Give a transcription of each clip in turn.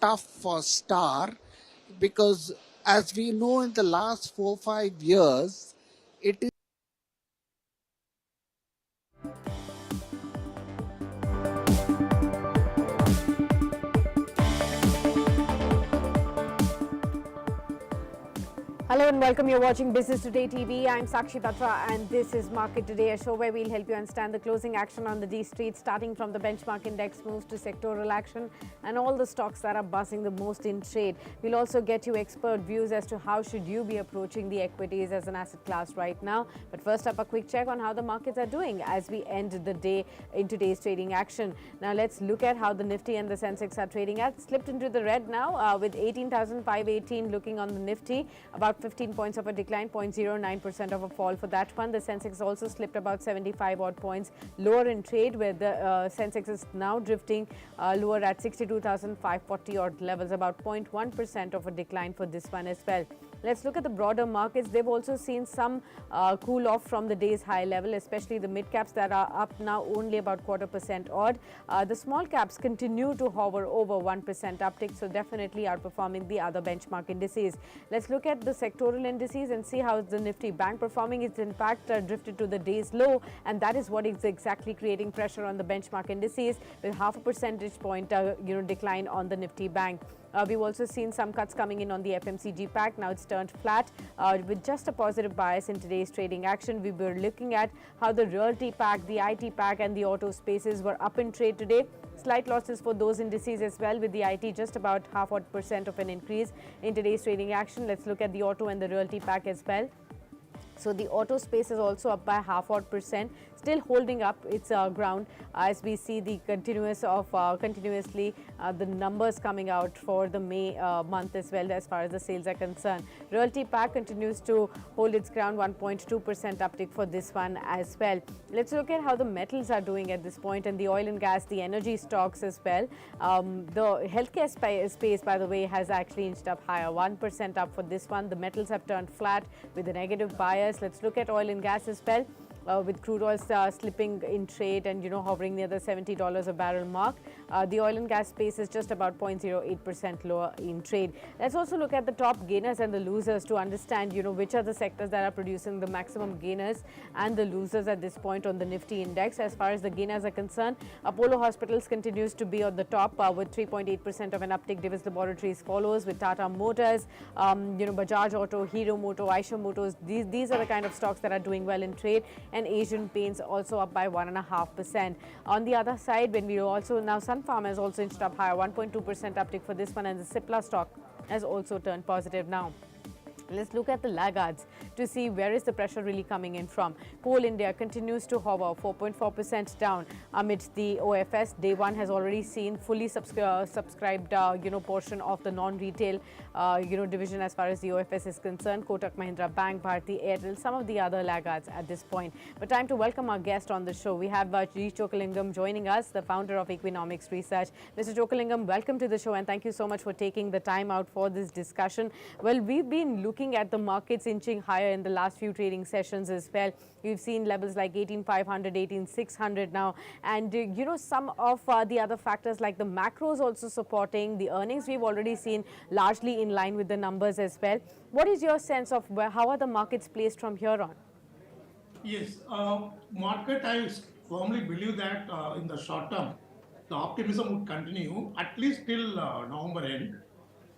tough for Star because, as we know, in the last 4 5 years, it is. Hello and welcome. You're watching Business Today TV. I'm Sakshi Batra and this is Market Today, a show where we'll help you understand the closing action on the D Street, starting from the benchmark index moves to sectoral action and all the stocks that are buzzing the most in trade. We'll also get you expert views as to how should you be approaching the equities as an asset class right now. But first up, a quick check on how the markets are doing as we end the day in today's trading action. Now let's look at how the Nifty and the Sensex are trading at. Slipped into the red now with 18,518 looking on the Nifty, about 15 points of a decline, 0.09% of a fall for that one. The Sensex also slipped about 75 odd points lower in trade, where the Sensex is now drifting lower at 62,540 odd levels, about 0.1% of a decline for this one as well. Let's look at the broader markets. They've also seen some cool off from the day's high level, especially the mid caps that are up now only about 0.25% odd. The small caps continue to hover over 1% uptick, so definitely outperforming the other benchmark indices. Let's look at the sectoral indices and see how the Nifty Bank performing. It's in fact drifted to the day's low, and that is what is exactly creating pressure on the benchmark indices, with half a percentage point decline on the Nifty Bank. We've also seen some cuts coming in on the FMCG pack. Now it's turned flat with just a positive bias in today's trading action. We were looking at how the realty pack, the IT pack and the auto spaces were up in trade today. Slight losses for those indices as well, with the IT just about half odd percent of an increase in today's trading action. Let's look at the auto and the realty pack as well. So the auto space is also up by half odd percent, still holding up its ground as we see the continuously the numbers coming out for the May month as well as far as the sales are concerned. Realty pack continues to hold its ground, 1.2% uptick for this one as well. Let's look at how the metals are doing at this point, and the oil and gas, the energy stocks as well. The healthcare space, by the way, has actually inched up higher, 1% up for this one. The metals have turned flat with a negative bias. Let's look at oil and gas as well. With crude oil slipping in trade and hovering near the $70 a barrel mark. The oil and gas space is just about 0.08% lower in trade. Let's also look at the top gainers and the losers to understand which are the sectors that are producing the maximum gainers and the losers at this point on the Nifty index. As far as the gainers are concerned, Apollo Hospitals continues to be on the top with 3.8% of an uptick. Divis Laboratories follows with Tata Motors, Bajaj Auto, Hero Moto, Eicher Motors. These are the kind of stocks that are doing well in trade. And Asian Paints also up by 1.5%. On the other side, when we also now Sun Pharma has also inched up higher, 1.2% uptick for this one, and the Cipla stock has also turned positive now. Let's look at the laggards to see where is the pressure really coming in from. Coal India continues to hover 4.4% down amidst the OFS. Day one has already seen fully subscribed portion of the non-retail division as far as the OFS is concerned. Kotak Mahindra Bank, Bharti Airtel, some of the other laggards at this point. But time to welcome our guest on the show. We have G. Chokalingam joining us, the founder of Economics Research. Mr. Chokalingam, welcome to the show and thank you so much for taking the time out for this discussion. Well, we've been looking at the markets inching higher in the last few trading sessions as well. We've seen levels like 18,500, 18,600 now, and some of the other factors like the macros also supporting the earnings. We've already seen largely in line with the numbers as well. What is your sense of how are the markets placed from here on? Yes, market, I firmly believe that in the short term, the optimism would continue at least till November end.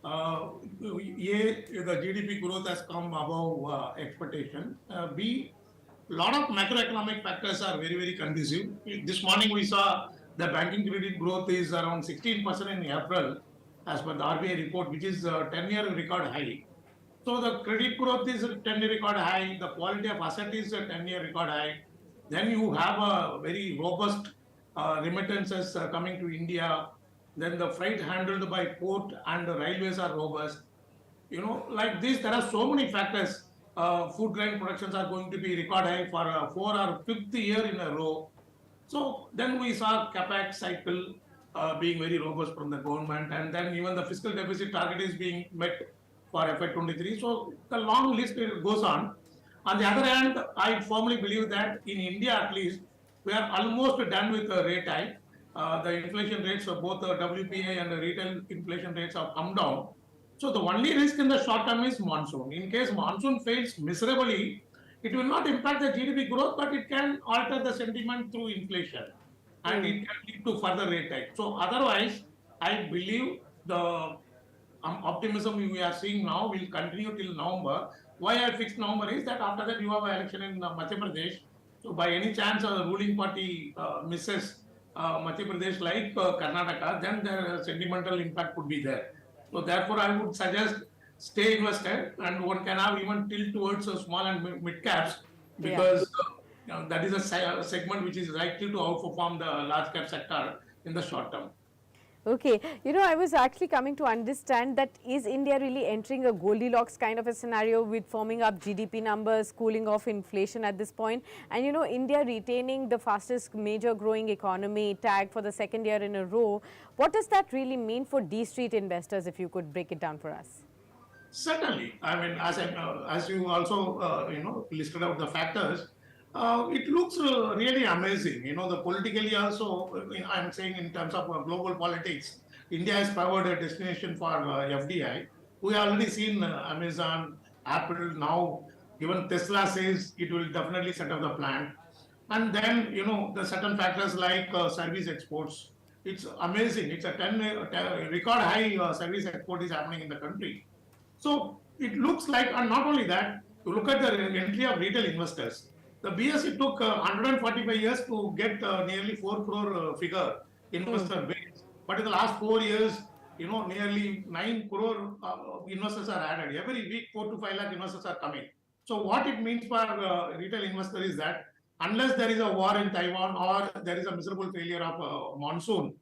The GDP growth has come above expectation. B, lot of macroeconomic factors are very, very conducive. This morning we saw the banking credit growth is around 16% in April as per the RBI report, which is a 10-year record high. So the credit growth is a 10-year record high, the quality of asset is a 10-year record high. Then you have a very robust remittances coming to India. Then the freight handled by port and the railways are robust. Like this, there are so many factors. Food grain productions are going to be record high for 4th or 5th year in a row. So then we saw capex cycle being very robust from the government, and then even the fiscal deficit target is being met for FY23. So the long list goes on. On the other hand, I firmly believe that in India at least, we are almost done with the rate hike. The inflation rates of both the WPI and the retail inflation rates have come down. So the only risk in the short term is monsoon. In case monsoon fails miserably, it will not impact the GDP growth, but it can alter the sentiment through inflation, and Hmm. it can lead to further rate hike. So otherwise, I believe the optimism we are seeing now will continue till November. Why I fixed November is that after that you have an election in Madhya Pradesh. So by any chance the ruling party misses Madhya Pradesh like Karnataka, then the sentimental impact could be there. So therefore, I would suggest stay invested, and one can have even tilt towards small and mid caps, Yeah. because that is a segment which is likely to outperform the large cap sector in the short term. Okay, I was actually coming to understand that is India really entering a Goldilocks kind of a scenario with firming up GDP numbers, cooling off inflation at this point, and India retaining the fastest major growing economy tag for the second year in a row. What does that really mean for D Street investors, if you could break it down for us? Certainly, I mean, as you also listed out the factors, it looks really amazing. The politically also, I'm saying in terms of global politics, India has powered a destination for FDI. We have already seen Amazon, Apple now. Even Tesla says it will definitely set up the plant, and then the certain factors like service exports. It's amazing. It's a 10 record high service export is happening in the country. So it looks like, and not only that, you look at the entry of retail investors. The BSE took 145 years to get nearly 4 crore figure investor base. But in the last 4 years, nearly 9 crore investors are added. Every week, 4 to 5 lakh investors are coming. So what it means for retail investor is that unless there is a war in Taiwan or there is a miserable failure of monsoon,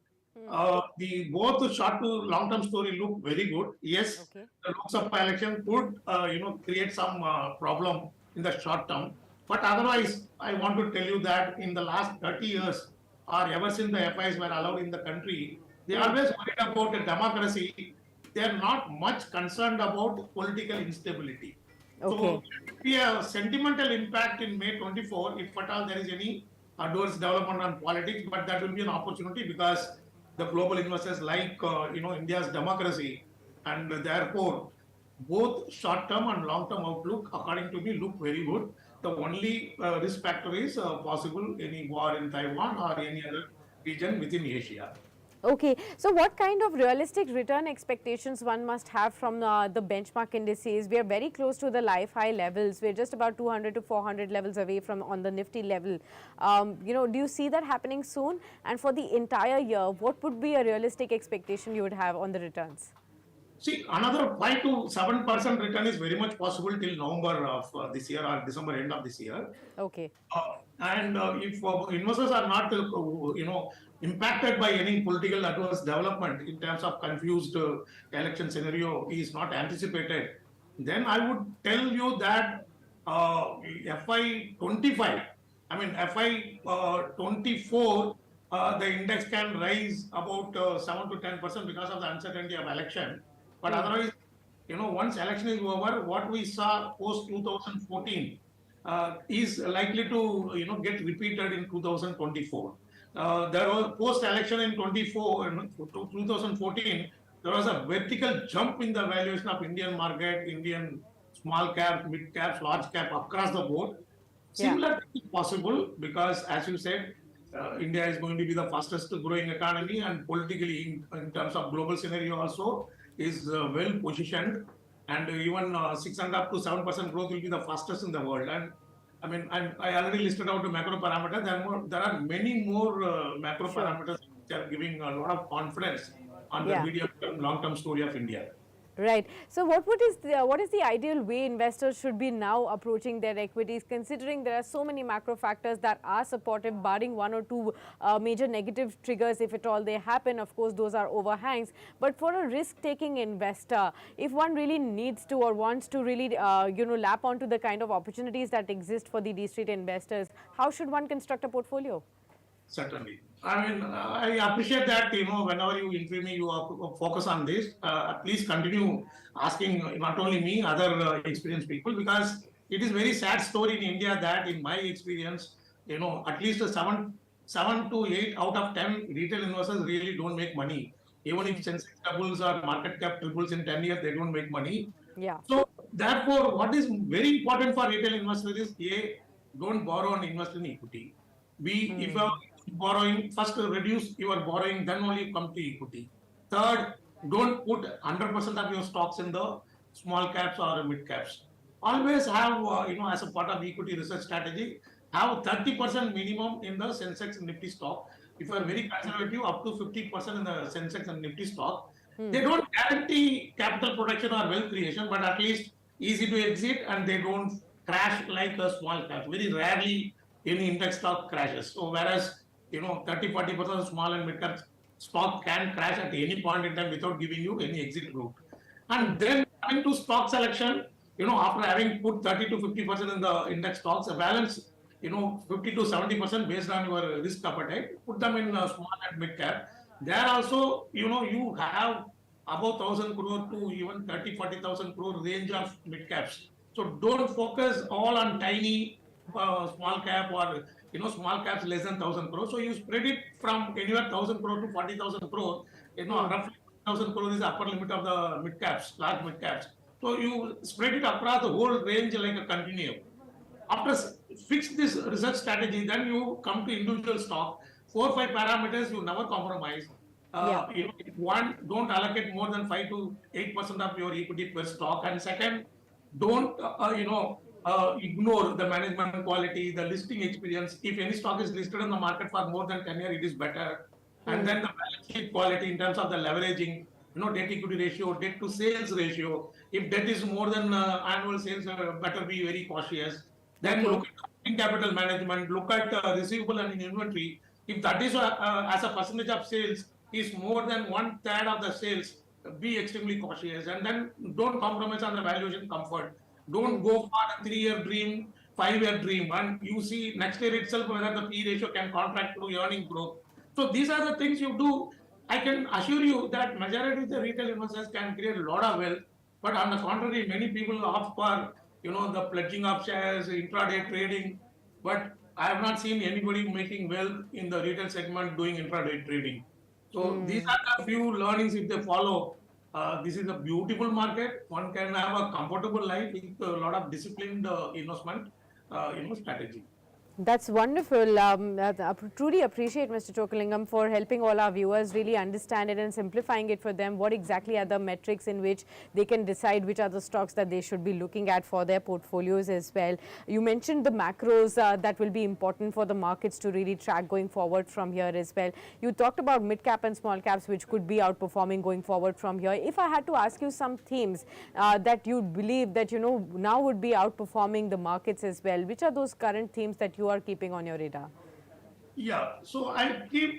the both short to long term story look very good. Yes, Okay. the Lok Sabha election could create some problem in the short term, but otherwise, I want to tell you that in the last 30 years, or ever since the FIs were allowed in the country, they always worried about the democracy. They are not much concerned about political instability. So Okay. there will be a sentimental impact in May 24 if at all there is any adverse development on politics, but that will be an opportunity because the global investors like India's democracy, and therefore both short term and long term outlook according to me look very good. The only risk factor is possible any war in Taiwan or any other region within Asia. Okay, so what kind of realistic return expectations one must have from the benchmark indices? We are very close to the life high levels. We're just about 200 to 400 levels away from on the Nifty level. Do you see that happening soon? And for the entire year, what would be a realistic expectation you would have on the returns? See, another 5 to 7% return is very much possible till November of this year or December end of this year. Okay. And if investors are not, impacted by any political adverse development in terms of confused election scenario is not anticipated, then I would tell you that FI 25, I mean FI 24, the index can rise about 7 to 10% because of the uncertainty of election. But otherwise, once election is over, what we saw post 2014 is likely to get repeated in 2024. There was post election in 2014. There was a vertical jump in the valuation of Indian market, Indian small cap, mid caps, large cap across the board. Yeah. Similar is possible because, as you said, India is going to be the fastest growing economy, and politically, in terms of global scenario, also is well positioned, and even 6.5 to 7% growth will be the fastest in the world. And I mean, I already listed out the macro parameters. There are many more macro Sure. parameters which are giving a lot of confidence on the Yeah. medium term, long term story of India. Right. So what is the ideal way investors should be now approaching their equities, considering there are so many macro factors that are supportive, barring one or two major negative triggers, if at all they happen. Of course, those are overhangs. But for a risk-taking investor, if one really needs to or wants to really lap onto the kind of opportunities that exist for the D Street investors, how should one construct a portfolio? Certainly. I mean, I appreciate that, whenever you interview me, you focus on this. Please continue asking not only me, other experienced people, because it is very sad story in India that, in my experience, at least 7 to 8 out of 10 retail investors really don't make money. Even if Sensex doubles or market cap triples in 10 years, they don't make money. Yeah. So therefore, what is very important for retail investors is A, don't borrow and invest in equity. B, if you are borrowing, first reduce your borrowing, then only come to equity. Third, don't put 100% of your stocks in the small caps or mid caps. Always have, as a part of equity research strategy, have 30% minimum in the Sensex and Nifty stock. If you are very conservative, up to 50% in the Sensex and Nifty stock. They don't guarantee capital protection or wealth creation, but at least easy to exit and they don't crash like a small caps. Very rarely any index stock crashes. So whereas 30-40% of small and mid cap stock can crash at any point in time without giving you any exit route. And then coming to stock selection, after having put 30 to 50% in the index stocks, a balance, 50 to 70% based on your risk appetite, put them in small and mid cap. There also, you have above 1,000 crore to even 30-40,000 crore range of mid caps. So don't focus all on tiny small cap or small caps less than 1,000 crore. So you spread it from anywhere 1,000 crore to 40,000 crore. Roughly 1,000 crore is the upper limit of the mid caps, large mid caps. So you spread it across the whole range like a continuum. After fix this research strategy, then you come to individual stock. 4 or 5 parameters you never compromise. Yeah. One, don't allocate more than 5 to 8% of your equity per stock. And second, don't ignore the management quality, the listing experience. If any stock is listed in the market for more than 10 years, it is better. And then the balance sheet quality in terms of the leveraging, debt equity ratio, debt to sales ratio. If debt is more than annual sales, better be very cautious. Then Okay. look at working capital management, look at receivable and inventory. If that is as a percentage of sales is more than one third of the sales, be extremely cautious. And then don't compromise on the valuation comfort. Don't go for a 3-year dream, 5-year dream, and you see next year itself whether the P ratio can contract to earning growth. So these are the things you do. I can assure you that majority of the retail investors can create a lot of wealth, but on the contrary, many people opt for the pledging of shares, intraday trading. But I have not seen anybody making wealth in the retail segment doing intraday trading. So these are the few learnings if they follow. This is a beautiful market. One can have a comfortable life with a lot of disciplined investment, strategy. That's wonderful. I truly appreciate Mr. Chokalingam for helping all our viewers really understand it and simplifying it for them. What exactly are the metrics in which they can decide which are the stocks that they should be looking at for their portfolios as well. You mentioned the macros that will be important for the markets to really track going forward from here as well. You talked about mid cap and small caps which could be outperforming going forward from here. If I had to ask you some themes that you believe that now would be outperforming the markets as well, which are those current themes that you are keeping on your radar? Yeah, so I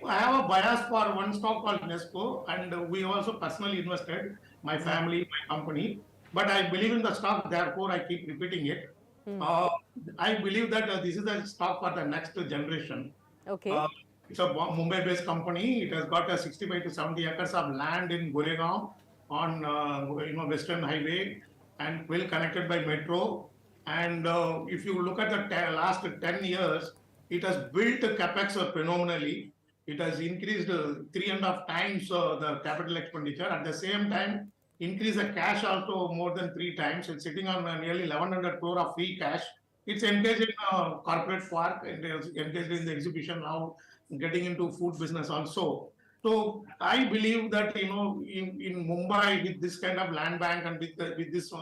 have a bias for one stock called Nesco, and we also personally invested, my family, my company. But I believe in the stock, therefore I keep repeating it. Uh, I believe that this is the stock for the next generation. Okay. Uh, it's a Mumbai-based company. It has got a 65 to 70 acres of land in Goregaon on Western Highway and well connected by metro. And if you look at the last 10 years, it has built capex phenomenally. It has increased 3.5 times the capital expenditure. At the same time, increase the cash also more than 3 times. It's sitting on nearly 1,100 crore of free cash. It's engaged in corporate park and engaged in the exhibition now, getting into food business also. So I believe that in Mumbai with this kind of land bank and with this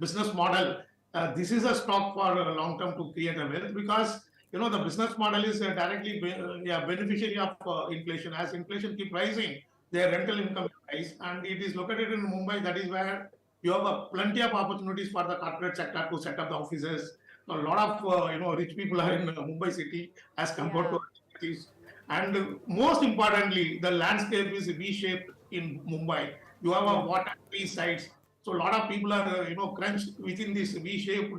business model, this is a stock for long term to create a wealth because the business model is directly beneficiary of inflation. As inflation keep rising, their rental income will rise, and it is located in Mumbai. That is where you have plenty of opportunities for the corporate sector to set up the offices. A lot of rich people are in Mumbai city as compared to Yeah. other cities. And most importantly, the landscape is V-shaped in Mumbai. You have a Yeah. water free sites, so a lot of people are crunched within this V-shaped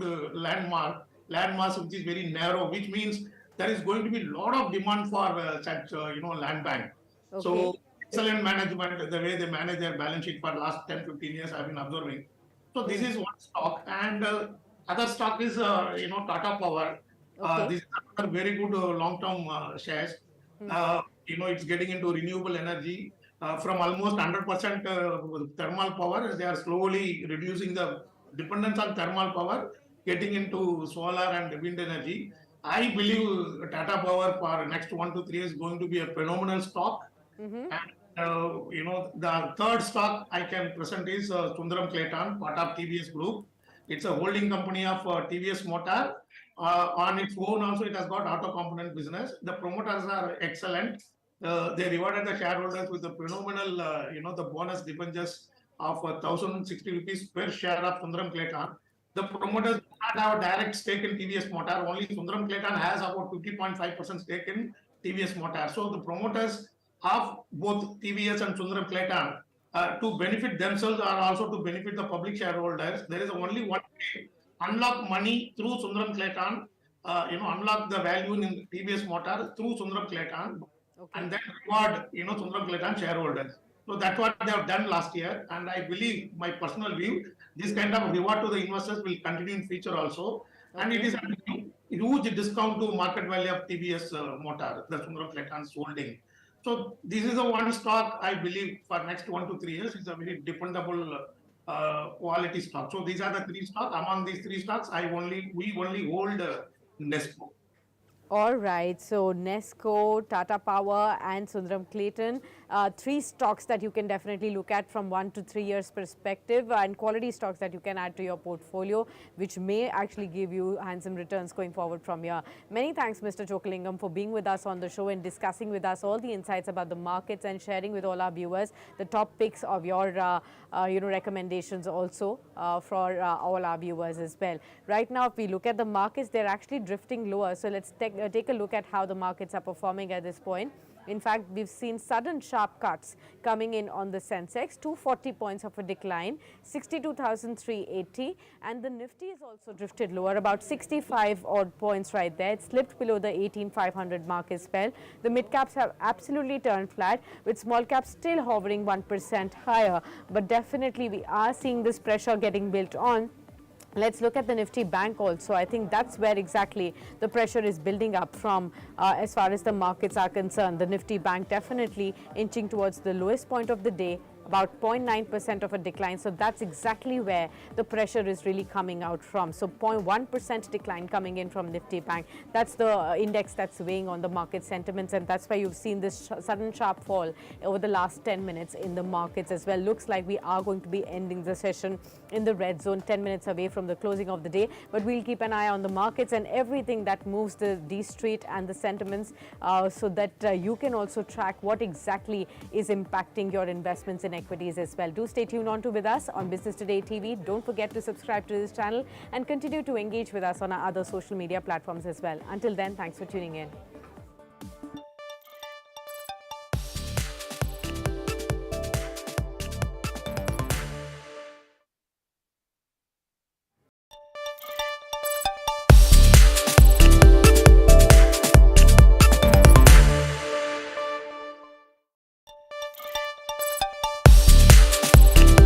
landmass, which is very narrow, which means there is going to be a lot of demand for such land bank. Okay. So excellent management, the way they manage their balance sheet for the last 10-15 years, I've been observing. So this is one stock, and other stock is Tata Power. Okay. This is another very good long-term shares. It's getting into renewable energy from almost 100% thermal power. They are slowly reducing the dependence on thermal power, getting into solar and wind energy. I believe Tata Power for next 1 to 3 years is going to be a phenomenal stock. And the third stock I can present is Sundaram Clayton, part of TVS Group. It's a holding company of TVS Motor. On its own, also it has got auto component business. The promoters are excellent. They rewarded the shareholders with a phenomenal, the bonus debentures of 1,060 rupees per share of Sundaram Clayton. The promoters do not have a direct stake in TVS Motor. Only Sundaram Clayton has about 50.5% stake in TVS Motor. So the promoters of both TVS and Sundaram Clayton to benefit themselves or also to benefit the public shareholders. There is only one way: unlock money through Sundaram Clayton, unlock the value in TVS Motor through Sundaram Clayton, Okay. and then reward, Sundaram Clayton shareholders. So that's what they have done last year, and I believe, my personal view, this kind of reward to the investors will continue in future also, and it Okay. is a huge discount to market value of TVS Motor, the Sundaram Clayton's holding. So this is the one stock I believe for next 1 to 3 years is a very dependable quality stock. So these are the three stocks. Among these three stocks, we only hold Nesco. All right, so Nesco, Tata Power, and Sundaram Clayton, three stocks that you can definitely look at from 1 to 3 years perspective, and quality stocks that you can add to your portfolio, which may actually give you handsome returns going forward from here. Many thanks, Mr. Chokalingam, for being with us on the show and discussing with us all the insights about the markets and sharing with all our viewers the top picks of your recommendations also for all our viewers as well. Right now, if we look at the markets, they're actually drifting lower. So let's take a look at how the markets are performing at this point. In fact, we've seen sudden sharp cuts coming in on the Sensex, 240 points of a decline, 62,380, and the Nifty is also drifted lower, about 65 odd points right there. It slipped below the 18,500 mark as well. The mid caps have absolutely turned flat, with small caps still hovering 1% higher. But definitely we are seeing this pressure getting built on. Let's look at the Nifty Bank also. I think that's where exactly the pressure is building up from as far as the markets are concerned. The Nifty Bank definitely inching towards the lowest point of the day, about 0.9% of a decline. So that's exactly where the pressure is really coming out from. So 0.1% decline coming in from Nifty Bank. That's the index that's weighing on the market sentiments, and that's why you've seen this sudden sharp fall over the last 10 minutes in the markets as well. Looks like we are going to be ending the session in the red zone, 10 minutes away from the closing of the day. But we'll keep an eye on the markets and everything that moves the D Street and the sentiments so that you can also track what exactly is impacting your investments in equities as well. Do stay tuned on to with us on Business Today TV. Don't forget to subscribe to this channel and continue to engage with us on our other social media platforms as well. Until then, thanks for tuning in.